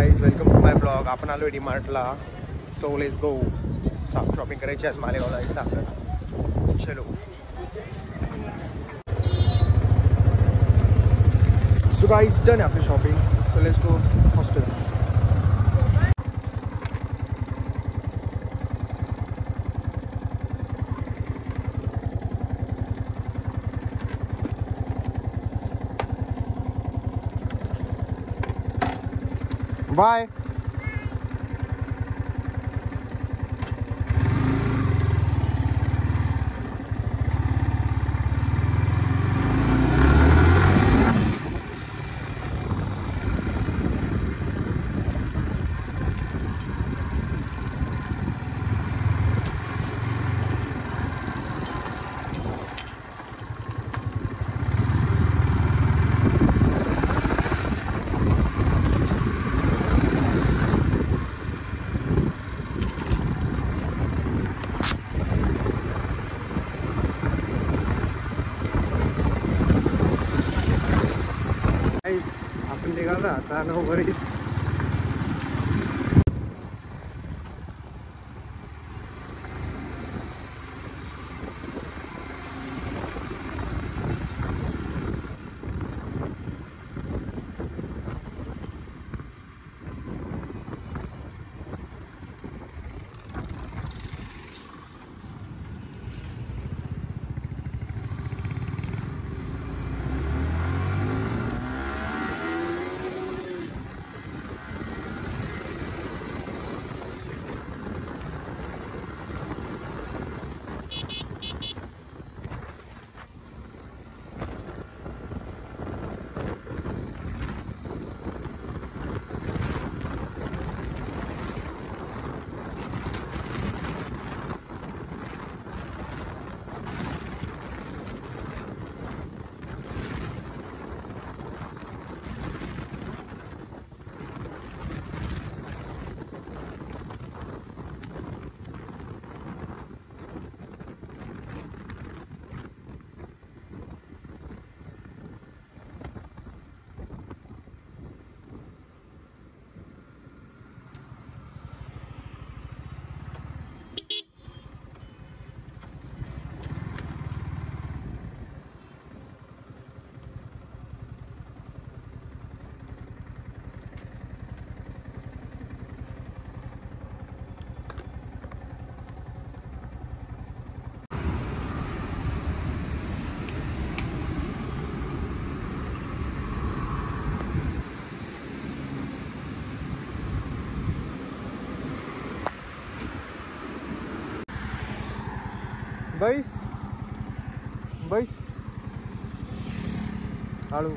Guys, welcome to my blog. आपण आलो आहे डीमार्टला. So let's go. शॉपिंग करायची आज मालेगावला जायचं आपल्याला. चलो. सो गाईज, डन आहे आपली shopping. So let's go hostel. Bye. आपण निघालो आता नो वरीज. बैस बैस हळू.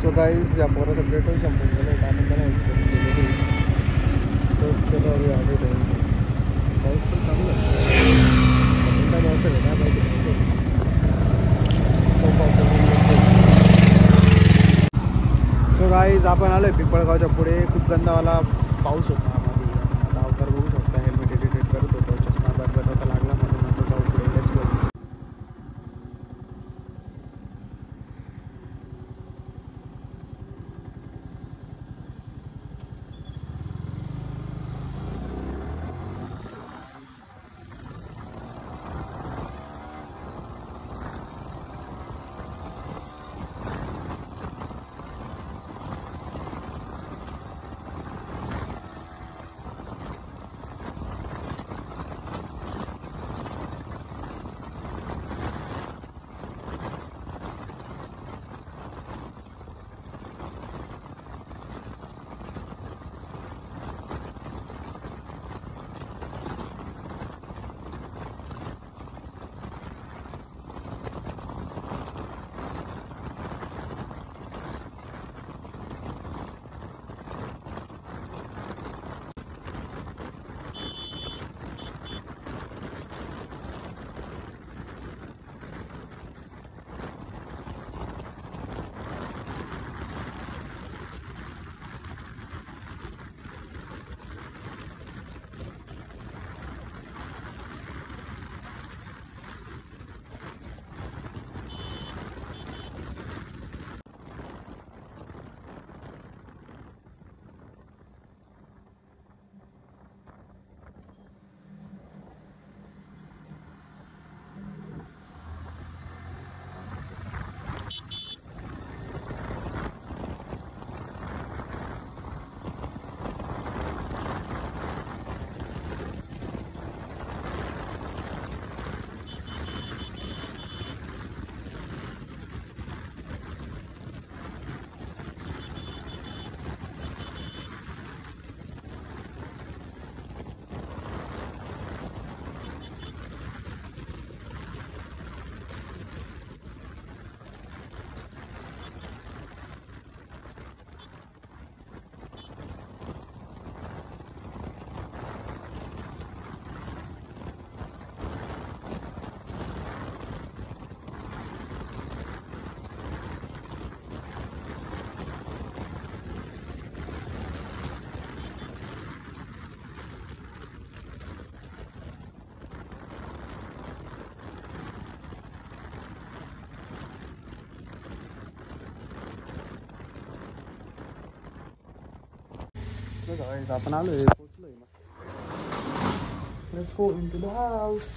सो गाइस, या पोराचं पेट्रोल संपून गेलं. आपण त्याला तो चलो अभी आगे जाएंगे. पाऊस पण चांगला थंडा मौसम आहे. काय माहिती सो गाइस, आपण आलोय पिंपळगावच्या पुढे. खूप गंदावाला पाऊस होता मध्ये. आता अवतार बघू शकता. हेल्मेट एडिट करत होतो. चष्मा बनवता लागला म्हणून आता जाऊ पुढे. Let's go. आपण आलोय पोचलोय मस्त. Let's go into the house.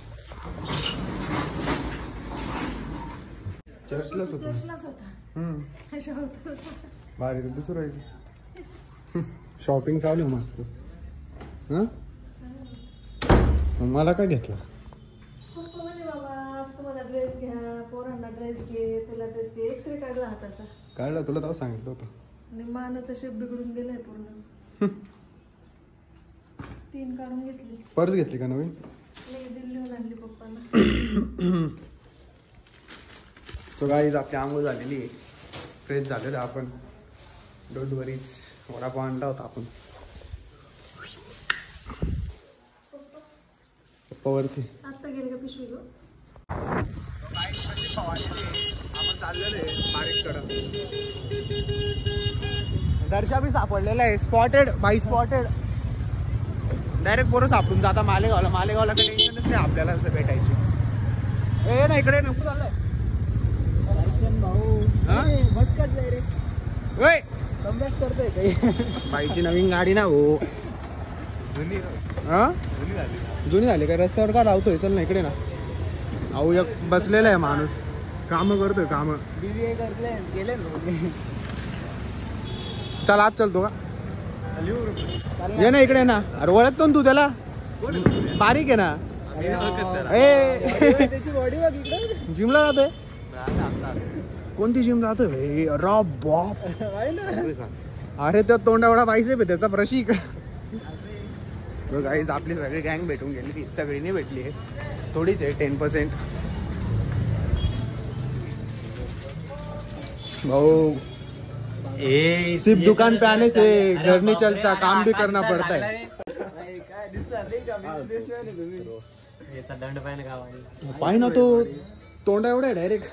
चर्चलाच होतो. भारी तर दुसरं आहे. शॉपिंग चालू आहे मस्त. हं? मग मला काय घेतलं? ड्रेस घ्या, पोरांना ड्रेस घे, तुला ड्रेस घे. एक्सरे काढला हाताचा. काढला तुला तेव्हा सांगितलं होतं. आणि मानाचा शेप बिघडून गेलाय पूर्ण. 3 काढून घेतली. पर्स घेतली का नवीन? दिल्लीहून आणली पप्पांना. सो गाईज आपली आंघोळ झालेली आहे. फ्रेश झालेलं आपण. Don't worries. वडापाव आणला होता आपण पप्पावरती. आता गेले का पिशवी गो? आपण चाललेलो आहे बारीककडं. दर्शा बी सापडलेला आहे. स्पॉटेड बाई स्पॉटेड. डायरेक्ट पोरं सापडून जाता मालेगावला. मालेगावला काही टेन्शनच नाही आपल्याला असं भेटायची. ए ना इकडे नको चाललंय भाऊ. कमबॅक करतोय काही. बाईची नवीन गाडी ना हो. जुनी झाली काय? रस्त्यावर का लावतोय? चल ना इकडे ना. अहो एक बसलेला आहे माणूस. काम करतोय काम. गेले चल आज चलतो का? ये ना इकडे ना. अरे ओळखतो ना तू त्याला. बारीक आहे ना. त्याची बॉडी बघ इकडे. जिमला जातोय. कोणती जिम जातोय? बाप. अरे त्या तोंडावडा बाईसेप आहे त्याचा प्रशिक. गाईज आपली सगळी गँग भेटून गेली. सगळीने भेटली आहे. थोडीच आहे 10%. भाऊ सिर्फ दुकान पे आने से घर नहीं चलता, काम भी करना पड़ता है. पाय ना तो तोंडा एवढा आहे डायरेक्ट.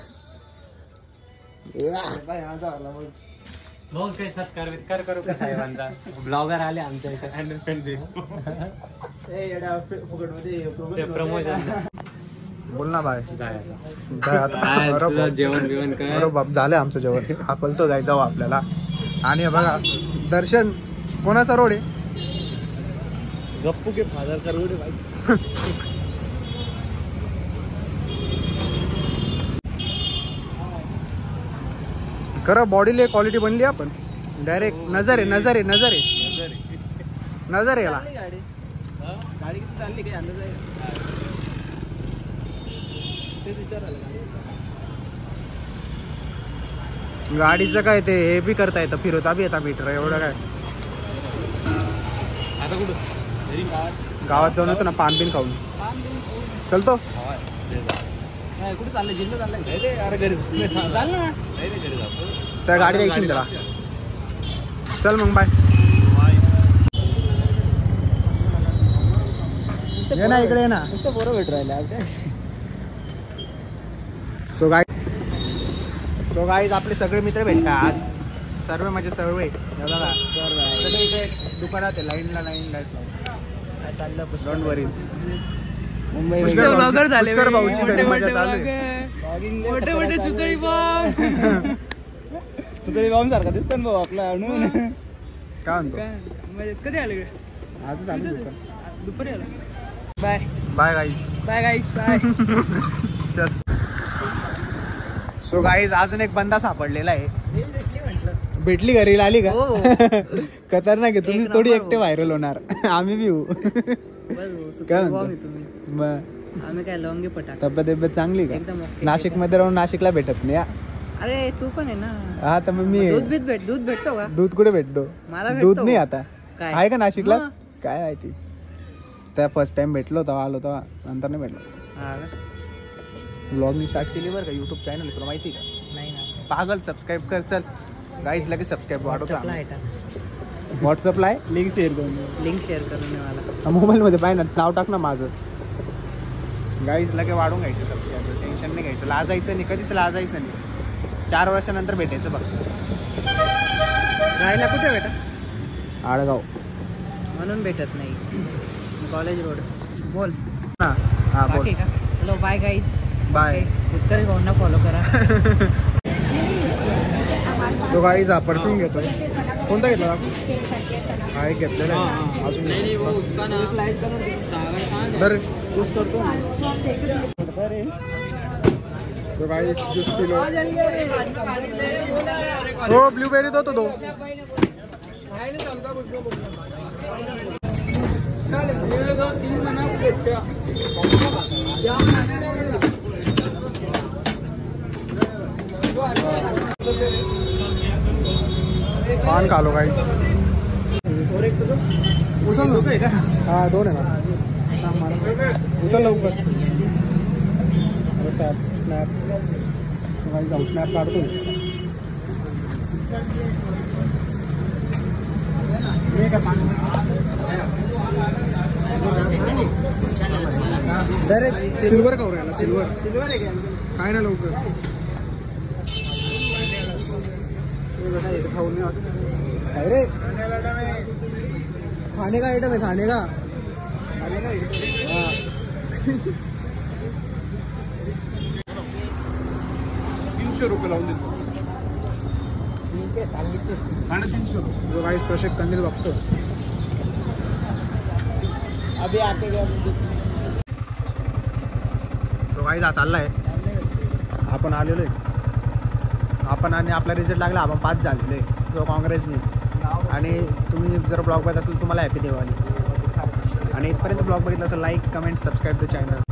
काही सत्कार वित्कार करू का साहेबांचा? ब्लॉगर आले आमच्या इथे. प्रमोशन बोल ना बाय. जेवण बिवण काय? बाप झालं आमचं जेवण. हाकलतो जाय जाऊ आपल्याला. आणि बघा दर्शन कोणाचा रोड आहे? गप्पू के फादर का रोड आहे भाई. खरं बॉडीला क्वालिटी बनली आपण. डायरेक्ट नजर आहे नजर आहे नजर आहे नजर आहे याला. गाडी किती चालली काय अंदाज आहे? गाडीचं काय ते हे बी करता येतं. फिरवता बी येता मीटर. एवढं काय. आता कुठं गावात जाऊन येतो ना पान बिन खाऊन. चलतो कुठे चाललंय? जिल्हा चाललाय. अरे घरी चाल ना. त्या गाडी द्यायची त्याला. चल मग बाय. ये ना इकडे ना. बरं भेट राहिले. सो गाईज आपले सगळे मित्र भेटतात आज. सर्व म्हणजे सर्व सगळे इथे दुकानात आहे. लाईनला लाईन लाईट चाललं. Don't worries. मुंबई ब्लॉगर झाले. भाऊची घरी मजा चालू आहे. मोठे मोठे सुतळी बॉम्ब. सुतळी बॉम्ब सारखा दिसतो भाऊ आपला. काय म्हणतो? कधी आले? आजच आलो दुपारी आला. Bye bye guys. Bye guys bye. चल. सो गाईज अजून एक बंदा सापडलेला आहे. भेटली का? रील आली का? खतरनाक आहे. तुम्ही थोडी एकटे व्हायरल होणार. आम्ही बी होऊ. काय म्हणतो? आम्ही काय लवंगी पटा. तब्येत चांगली का? नाशिक मध्ये राहून नाशिकला भेटत नाही. अरे तू पण आहे ना. हा तर मग मी दूध भेटतो का? दूध कुठे भेटतो? मला दूध नाही आता. काय आहे का नाशिकला? काय माहिती. त्या फर्स्ट टाइम भेटलो तेव्हा आलो तेव्हा. नंतर नाही भेटलो. ब्लॉग मी स्टार्ट केली बरं का. युट्यूब चॅनल तुला माहिती का? नाही ना. पागल सबस्क्राईब कर. चल गाईज लगेच सबस्क्राईब वाढवतो. व्हॉट्सअपला आहे. लिंक शेअर करून मला मोबाईल मध्ये पाहिजे ना. नाव टाक ना माझं. गाईज लगे वाढून घ्यायचं सबस्क्राईबर. टेन्शन नाही घ्यायचं. लाजायचं नाही. कधीच लाजायचं नाही. 4 वर्षानंतर भेटायचं बघ. राहायला कुठे भेटा? आडगाव. म्हणून भेटत नाही. College road. बोल हा हा बोल. Hello bye guys. बाय. उत्तर भाऊंना फॉलो करा. सो गाईज हा परफ्यूम घेतोय. कोणता घेतला? हा एक घेतलेला आहे अजून नहीं नहीं वो उसका ना सागर कहाँ है? तर यूज करतो तो गाइस जूस पी लो हो ब्लूबेरी दो तो दो पान खा लो गाइस उचल ना हा दोन आहे ना उचल लवकर स्नॅप गाइस जाऊ स्नॅप काढतो डायरेक्ट सिल्वर का राहिला सिल्वर काय ना लवकर अरे खाने का आइटम है खाने का हाँ 300 रुपये लावून देतो 350 रुपये गाइस प्रशिक कंदील बघतो अभी आते तो गाइस हा चाललाय आपण आलेलो आहे आपण आणि आपला रिझल्ट लागला आपण 5 झालेले तो काँग्रेसने आणि तुम्ही जर ब्लॉग बघत असेल तुम्हाला हॅपी दिवाळी आणि इथपर्यंत ब्लॉग बघितला असेल like comment subscribe the channel